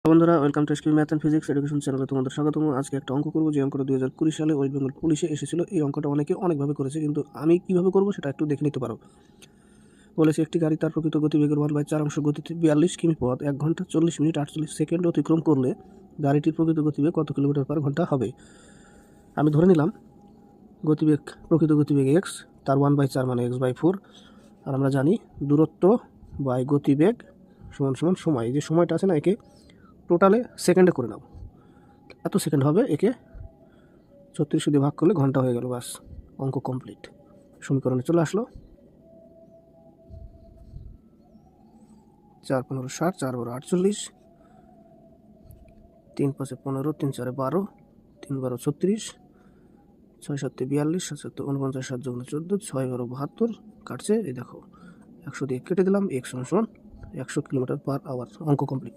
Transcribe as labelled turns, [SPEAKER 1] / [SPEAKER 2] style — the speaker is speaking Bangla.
[SPEAKER 1] বন্ধুরা, welcome to SQ math and physics education চ্যানেলে তোমাদের স্বাগতম। আজকে একটা অঙ্ক করবো, যে অঙ্কটা 2020 সালে ওয়েস্ট বেঙ্গল পুলিশে এসেছিল। এই অঙ্কটা অনেকে অনেকভাবে করেছে, কিন্তু আমি কীভাবে করবো সেটা একটু দেখে নিতে পারো। বলেছে একটি গাড়ি তার প্রকৃত গতিবেগের 1/4 অংশ গতিতে 42 কিমি পথ 1 ঘন্টা 40 মিনিট 48 সেকেন্ড অতিক্রম করলে গাড়িটির প্রকৃত গতিবেগ কত কিলোমিটার পার ঘন্টা হবে। আমি ধরে নিলাম গতিবেগ, প্রকৃত গতিবেগ এক্স, তার 1/4 মানে x/4। আর আমরা জানি দূরত্ব বাই গতিবেগ সমান সমান সময়। এই যে সময়টা আছে না, একে টোটালে সেকেন্ডে করে নাও। এত সেকেন্ড হবে, একে 36 দিয়ে ভাগ করলে ঘন্টা হয়ে গেল। বাস, অঙ্ক কমপ্লিট। সমীকরণে চলে আসলো। 4 15 60, 4 12 48, 3 5 15, 3 4 12, 3 12 36, 6 7 42, 7 7 49, 7 2 14, 6 12 72 কাটছে। এই দেখো 100 দিয়ে কেটে দিলাম। x সমান 100 কিলোমিটার পার আওয়ার। অঙ্ক কমপ্লিট।